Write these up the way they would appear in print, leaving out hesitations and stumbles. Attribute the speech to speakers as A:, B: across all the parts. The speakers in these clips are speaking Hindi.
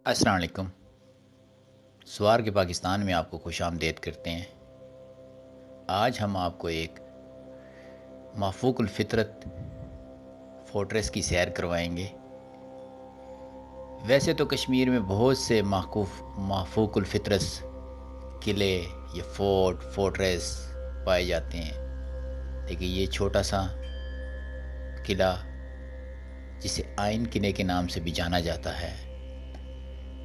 A: अस्सलाम वालेकुम। स्वार के पाकिस्तान में आपको खुशामदीद करते हैं। आज हम आपको एक माफूकुल फितरत फोर्ट्रेस की सैर करवाएंगे। वैसे तो कश्मीर में बहुत से माफूकुल फितरत किले या फोर्ट्रेस पाए जाते हैं, लेकिन ये छोटा सा किला जिसे आइन किले के नाम से भी जाना जाता है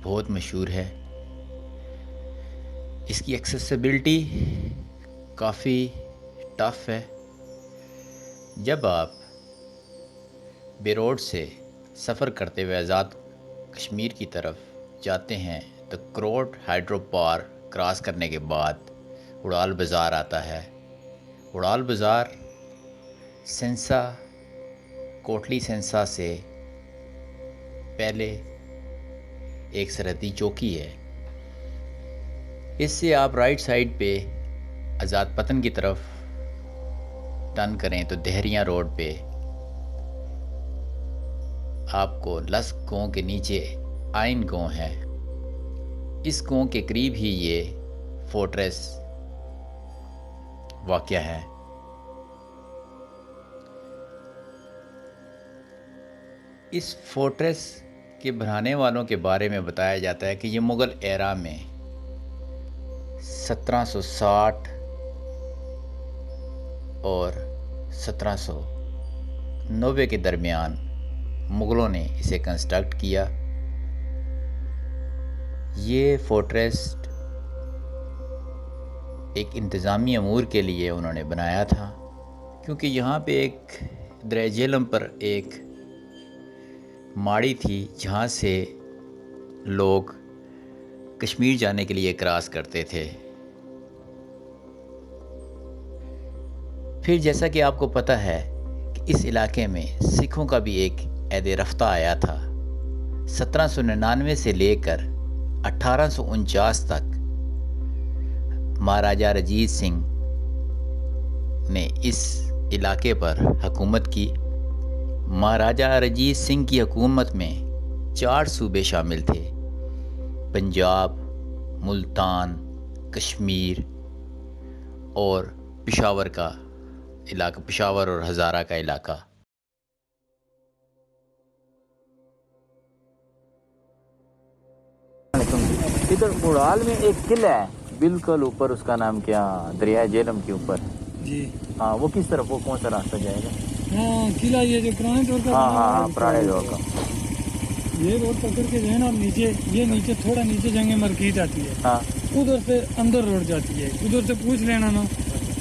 A: बहुत मशहूर है। इसकी एक्सेसिबिलिटी काफ़ी टफ है। जब आप बेरोड से सफ़र करते हुए आज़ाद कश्मीर की तरफ जाते हैं तो क्रोट हाइड्रो पार्क क्रॉस करने के बाद उड़ाल बाज़ार आता है। उड़ाल बाज़ार सेंसा कोटली सेंसा से पहले एक सरहदी चौकी है। इससे आप राइट साइड पे आज़ाद पतन की तरफ टर्न करें तो देहरिया रोड पे आपको लस्क गांव के नीचे आइन गांव है। इस गांव के करीब ही ये फोर्ट्रेस वाक़या है। इस फोर्ट्रेस के बनाने वालों के बारे में बताया जाता है कि ये मुग़ल एरा में 1760 और 1790 के दरमियान मुग़लों ने इसे कंस्ट्रक्ट किया। ये फोर्ट्रेस एक इंतज़ामी अमूर के लिए उन्होंने बनाया था, क्योंकि यहाँ पे एक दरिया झेलम पर एक माड़ी थी जहाँ से लोग कश्मीर जाने के लिए क्रॉस करते थे। फिर जैसा कि आपको पता है कि इस इलाके में सिखों का भी एक ऐद रफ्ता आया था। 1799 से लेकर 1849 तक महाराजा रंजीत सिंह ने इस इलाके पर हुकूमत की। महाराजा रंजीत सिंह की हुकूमत में 4 सूबे शामिल थे: पंजाब, मुल्तान, कश्मीर और पेशावर का इलाका, पेशावर और हज़ारा का इलाका।
B: इधर बुड़ाल में एक किला है बिल्कुल ऊपर, उसका नाम क्या, दरिया झेलम के ऊपर जी। हाँ, वो किस तरफ, वो कौन सा रास्ता जाएगा?
C: हाँ, किला ये जो पुराने दौर का।
B: हाँ, पुराने दौर का।
C: ये रोड पकड़ के जो है ना, नीचे ये नीचे थोड़ा नीचे जंगे मरकीज आती है।
B: हाँ,
C: उधर से अंदर रोड जाती है। उधर से पूछ लेना ना,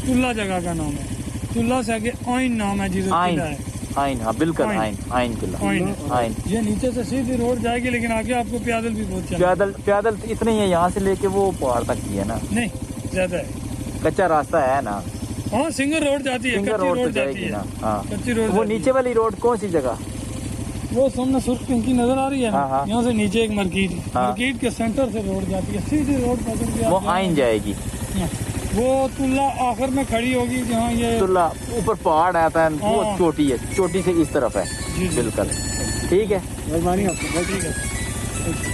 C: चुल्ला जगह का नाम है। चुल्ला से आगे आइन नाम है जिधर किला है।
B: आइन, हाँ बिल्कुल, आइन किला, आइन।
C: ये नीचे से सीधी रोड जाएगी, लेकिन आगे आपको पैदल भी बहुत चलना।
B: पैदल इतने ही है, यहाँ से लेके वो पहाड़ तक ही है ना?
C: नहीं, ज्यादा है।
B: कच्चा रास्ता है ना?
C: हाँ, सिंगल रोड जाती है, कच्ची रोड जाती है ना।
B: हाँ,
C: कच्ची रोड।
B: वो नीचे वाली रोड कौन सी जगह?
C: वो सामने सुर्ख पिंकी नजर आ रही है ना, यहाँ से नीचे एक मरकीज, मरकीज के सेंटर से रोड जाती है, सीधी रोड पकड़ के
B: वो आइन जाएगी।
C: वो तुल्ला आखिर में खड़ी होगी जहाँ ये
B: तुल्ला ऊपर पहाड़ आता है, वो चोटी है, चोटी से इस तरफ है। बिल्कुल ठीक है,
C: मेहरबानी आपको। ठीक है,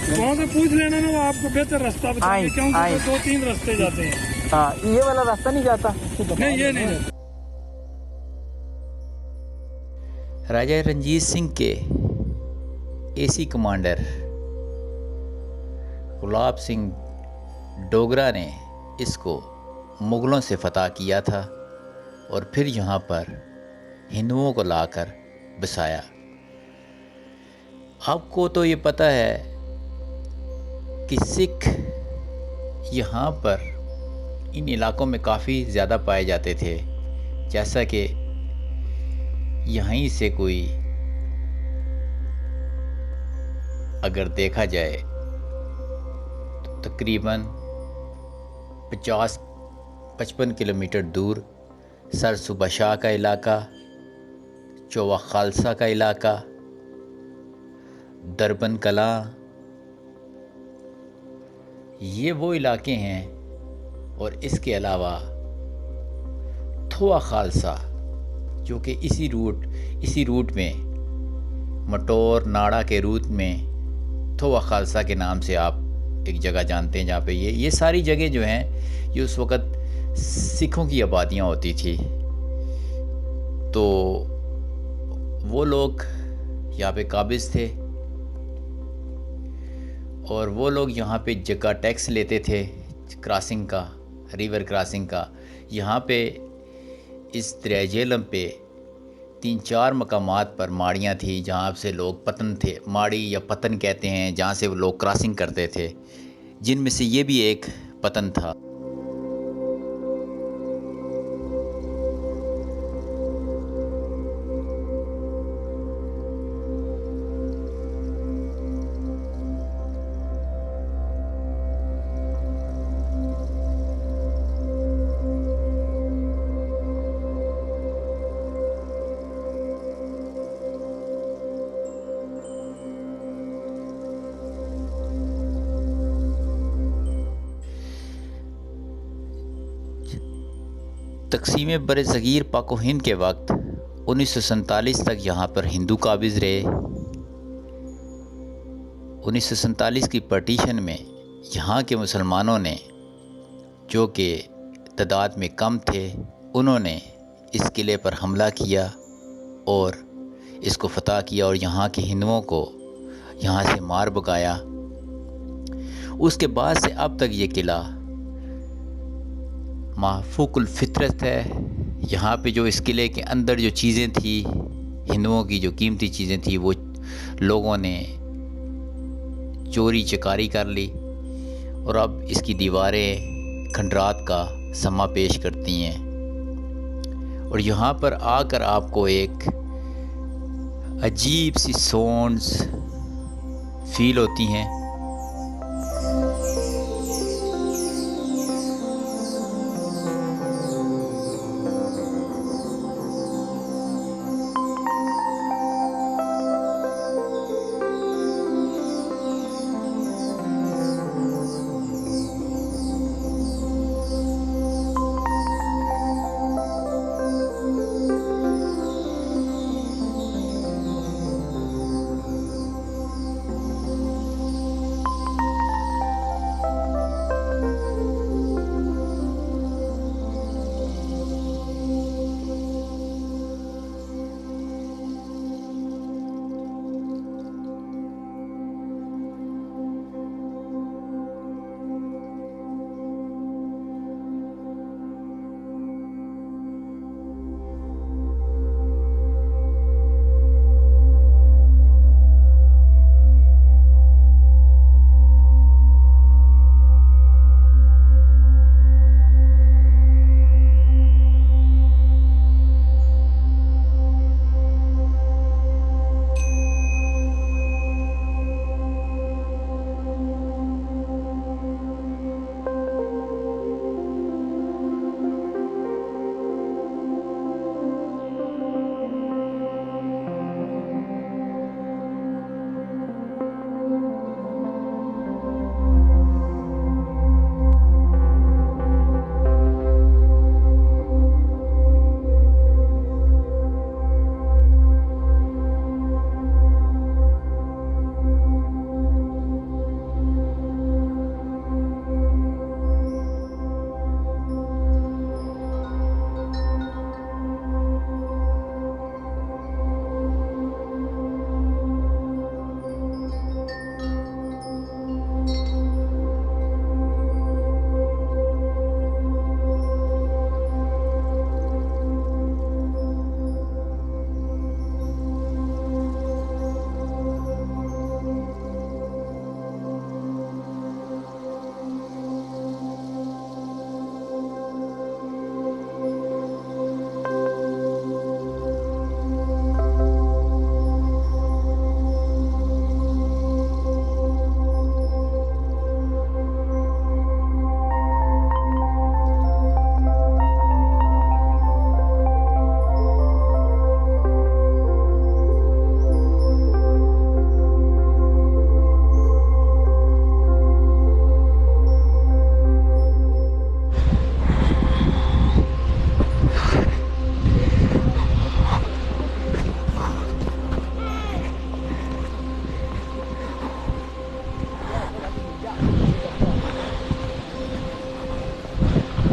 C: वहाँ से पूछ लेना ना, वो आपको बेहतर रास्ता बताएंगे, क्योंकि 2-3 रास्ते जाते हैं।
B: हाँ, ये वाला रास्ता नहीं जाता?
C: नहीं, ये नहीं जाता।
A: राजा रंजीत सिंह के एसी कमांडर गुलाब सिंह डोगरा ने इसको मुग़लों से फतह किया था और फिर यहाँ पर हिंदुओं को लाकर बसाया। आपको तो ये पता है कि सिख यहाँ पर इन इलाकों में काफ़ी ज़्यादा पाए जाते थे। जैसा कि यहीं से कोई अगर देखा जाए तो तकरीबन 50-55 किलोमीटर दूर सरसूबा शाह का इलाका, चौवा खालसा का इलाका, दरबन कला, ये वो इलाके हैं। और इसके अलावा थोआ खालसा, जो कि इसी रूट में मटोर नाड़ा के रूट में थोवा खालसा के नाम से आप एक जगह जानते हैं, जहाँ पे ये सारी जगह जो हैं ये उस वक़्त सिखों की आबादियाँ होती थी। तो वो लोग यहाँ पे काबिज़ थे और वो लोग यहाँ पे जगह टैक्स लेते थे क्रॉसिंग का, रिवर क्रॉसिंग का। यहाँ पे इस दरिया झेलम पे 3-4 मकामात पर माड़ियाँ थी जहाँ से लोग पतन थे, माड़ी या पतन कहते हैं, जहाँ से वो लोग क्रॉसिंग करते थे, जिनमें से ये भी एक पतन था। तक़सीम बर-ए-सग़ीर पाक व हिंद के वक्त 1947 तक यहाँ पर हिंदू काबिज़ रहे। 1947 की पार्टीशन में यहाँ के मुसलमानों ने, जो कि तादाद में कम थे, उन्होंने इस किले पर हमला किया और इसको फ़तह किया और यहाँ के हिंदुओं को यहाँ से मार भगाया। उसके बाद से अब तक ये किला महफूकुल फितरत है। यहाँ पे जो इस किले के अंदर जो चीज़ें थी, हिंदुओं की जो कीमती चीज़ें थी, वो लोगों ने चोरी चकारी कर ली और अब इसकी दीवारें खंडरात का समा पेश करती हैं। और यहाँ पर आकर आपको एक अजीब सी साउंड्स फील होती हैं।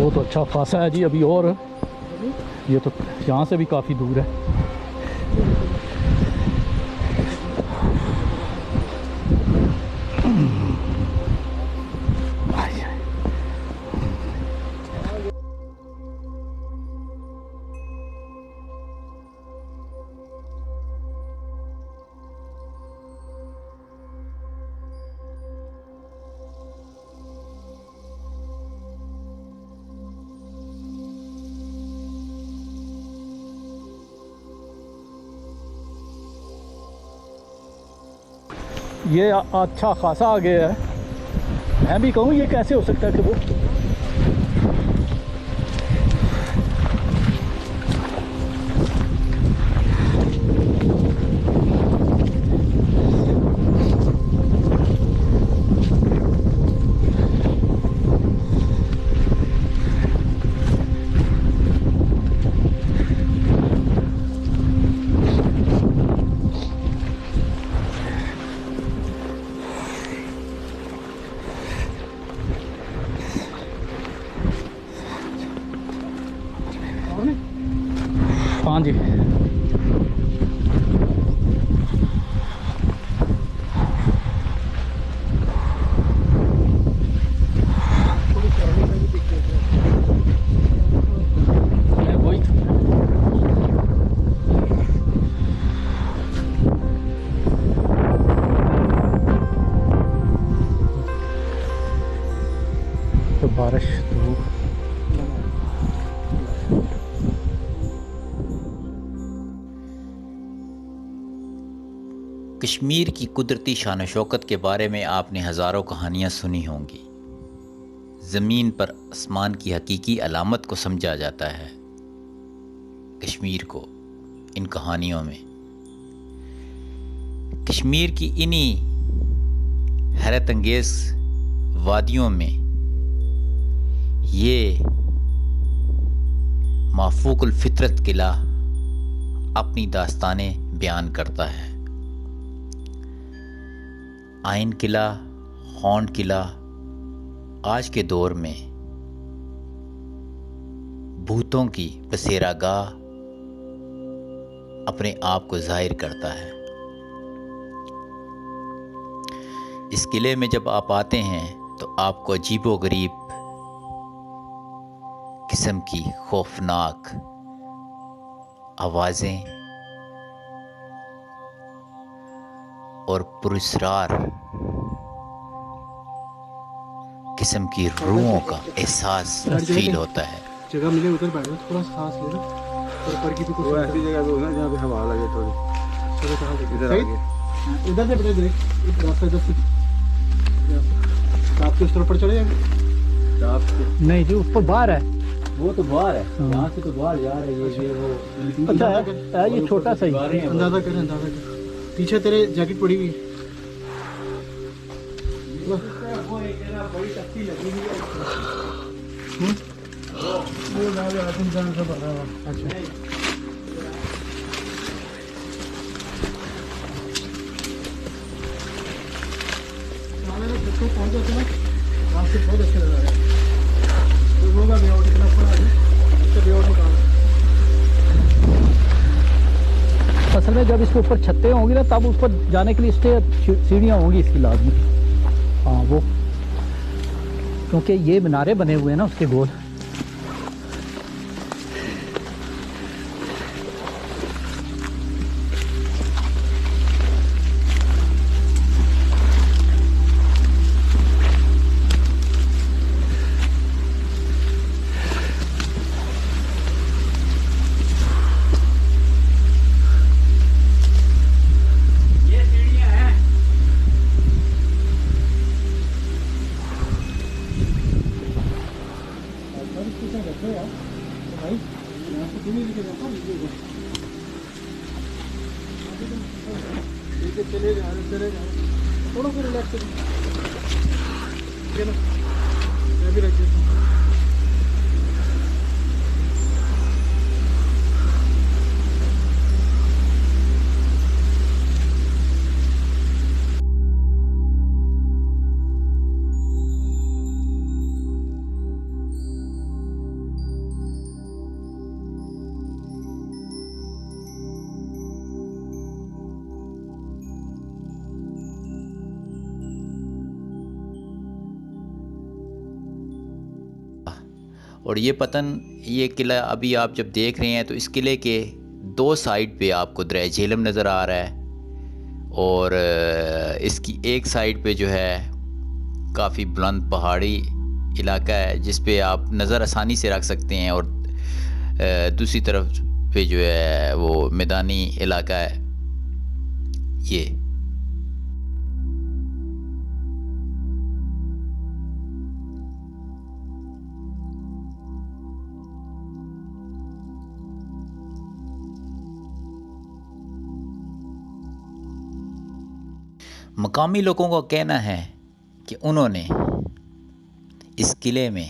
D: वो तो अच्छा खासा है जी अभी, और ये तो यहाँ से भी काफ़ी दूर है। ये अच्छा खासा आगे है। मैं भी कहूँ ये कैसे हो सकता है कि वो हाँ जी। तो बारिश धूप
A: कश्मीर की कुदरती शान शौकत के बारे में आपने हज़ारों कहानियाँ सुनी होंगी। ज़मीन पर आसमान की हकीकी अलामत को समझा जाता है कश्मीर को इन कहानियों में। कश्मीर की इन्हीं हैरत अंगेज़ वादियों में ये माफूकुल फितरत किला अपनी दास्तानें बयान करता है। आइन किला, हॉर्न किला आज के दौर में भूतों की बसेरागाह अपने आप को जाहिर करता है। इस किले में जब आप आते हैं तो आपको अजीबोगरीब किस्म की खौफनाक आवाज़ें और पुरस्रार किस्म की रूहों का एहसास फील होता है।
E: जगह मिले उधर बैठ जाओ, थोड़ा सांस ले लो और ऊपर की भी कुछ ऐसी जगह पे होना जहाँ पे हवा लगे थोड़ी। चलो कहाँ से इधर आगे, इधर से पहले देख रास्ता इधर से आप किस तरफ पर चले जाएंगे?
D: नहीं जी, ऊपर बाहर है।
B: वो तो बाहर है, यहाँ से तो बाहर जा रहे हैं ये वो।
D: अच्छा है ये छोटा सा ही।
E: अंदाजा कर, अंदाजा कर। पीछे तेरे जैकेट पड़ी हुई है। वो एक जगह बड़ी टक्की लगी हुई है। वो लाल आदमी जान से भरा हुआ। अच्छा तो पहुंच जाते ना, रास्ते बहुत अच्छे लग रहे हैं। तो लोग अभी और कितना पड़ा है, अच्छा भी और निकाल।
D: असल में जब इसके ऊपर छतें होंगी ना तब ऊपर जाने के लिए सीढ़ियाँ होंगी इसकी लाजमी। हाँ वो क्योंकि ये मीनारे बने हुए हैं ना उसके गोल।
E: चले जा थोड़ा सा रिलैक्स करो, मैं भी रख देता हूँ।
A: और ये किला अभी आप जब देख रहे हैं तो इस किले के 2 साइड पे आपको दरिया झेलम नज़र आ रहा है, और इसकी एक साइड पे जो है काफ़ी बुलंद पहाड़ी इलाका है जिस पे आप नज़र आसानी से रख सकते हैं, और दूसरी तरफ पे जो है वो मैदानी इलाका है। ये मकामी लोगों का कहना है कि उन्होंने इस किले में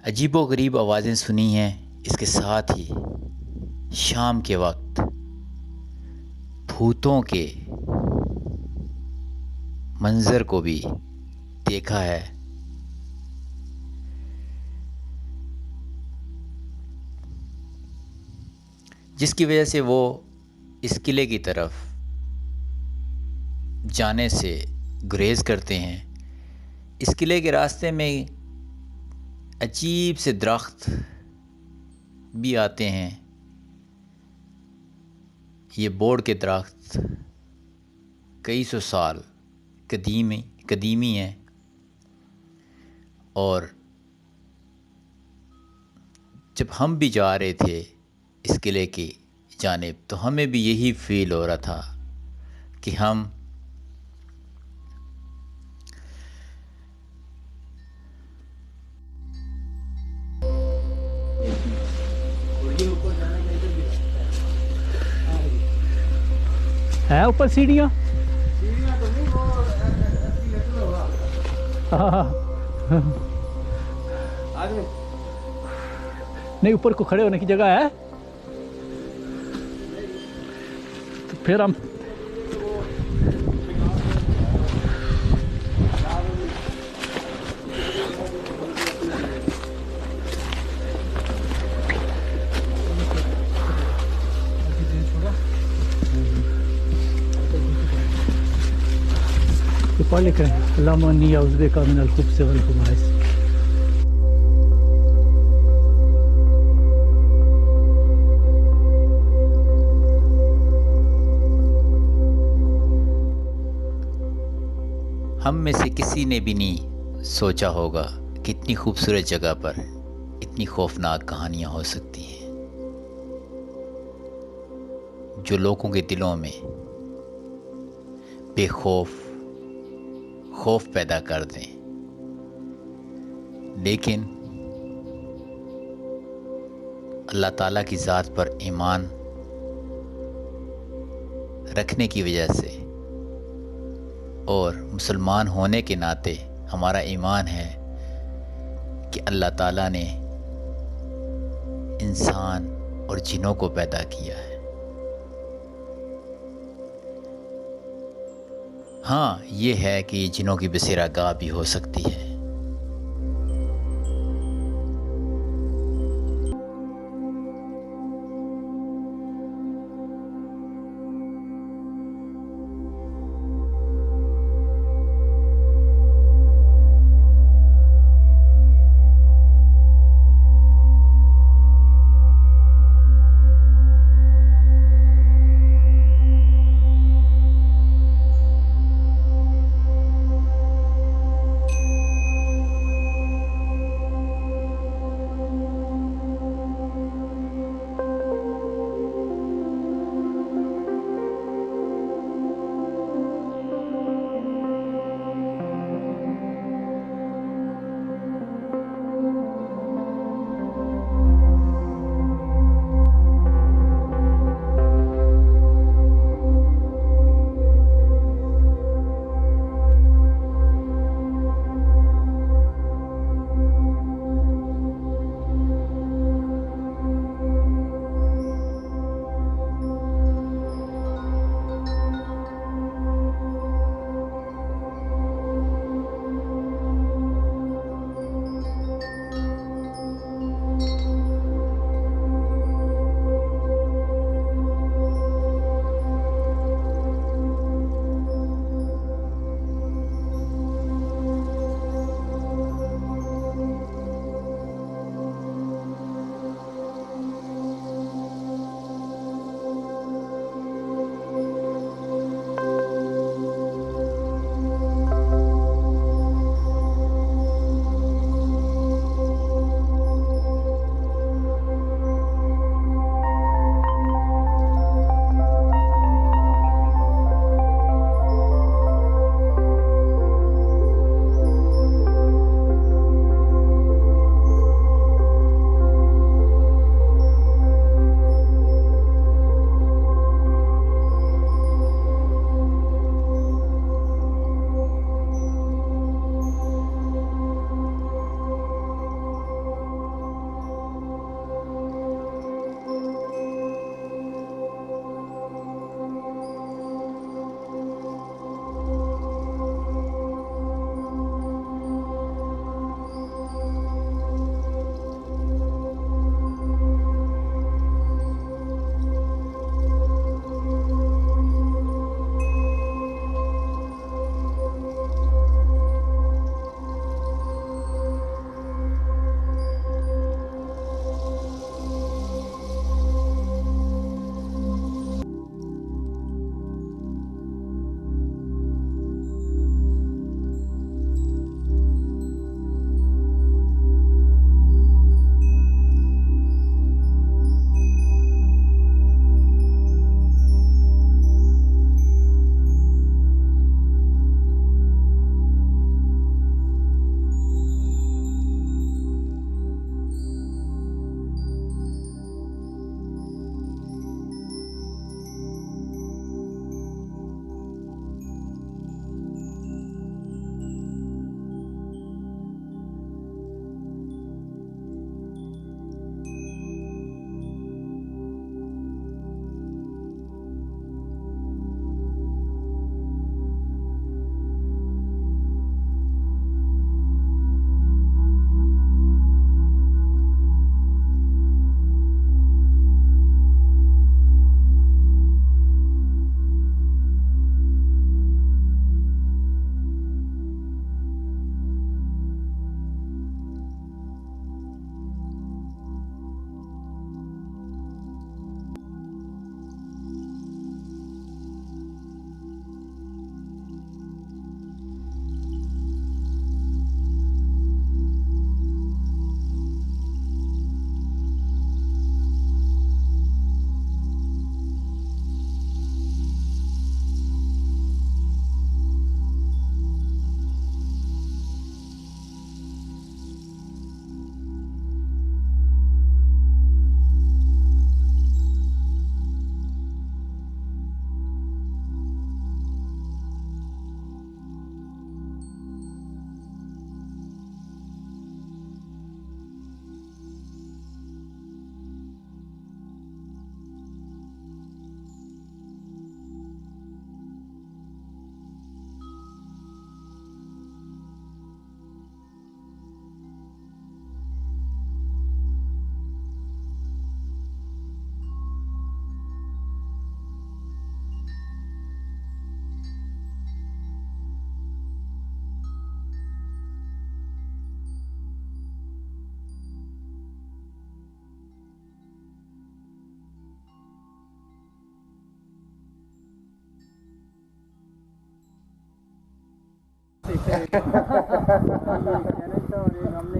A: अजीबोगरीब आवाज़ें सुनी हैं। इसके साथ ही शाम के वक्त भूतों के मंजर को भी देखा है। जिसकी वजह से वो इस किले की तरफ जाने से गुरेज करते हैं। इस किले के रास्ते में अजीब से दरख्त भी आते हैं। ये बोर्ड के दरख्त कई सौ साल कदीमी हैं, और जब हम भी जा रहे थे इस किले की जानिब तो हमें भी यही फील हो रहा था कि हम
D: है ऊपर सीढ़ियाँ।
E: तो नहीं, वो ऐसी लेटर होगा। आगे
D: नहीं, ऊपर को खड़े होने की जगह है, तो फिर हम पढ़ लिख रहे हैं। अल्लाहुम्मा अन्नी अऊज़ुबिका मिनल खुब्ज़ि वल खुबाइस।
A: हम में से किसी ने भी नहीं सोचा होगा कि इतनी खूबसूरत जगह पर इतनी खौफनाक कहानियाँ हो सकती हैं जो लोगों के दिलों में खौफ पैदा कर दें। लेकिन अल्लाह ताला की ज़ात पर ईमान रखने की वजह से और मुसलमान होने के नाते हमारा ईमान है कि अल्लाह ताला ने इंसान और जिनों को पैदा किया है। हाँ, ये है कि जिनों की बसेरा गाह भी हो सकती है।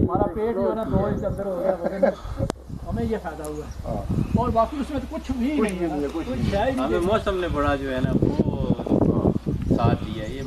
D: हमारा पेट जो है ना 2 इंच अंदर हो गया, वजन हमें ये फायदा हुआ है। और बाकी उसमें तो कुछ भी नहीं है, कुछ है ही नहीं।
B: हमें मौसम ने बड़ा जो है ना वो साथ दिया ये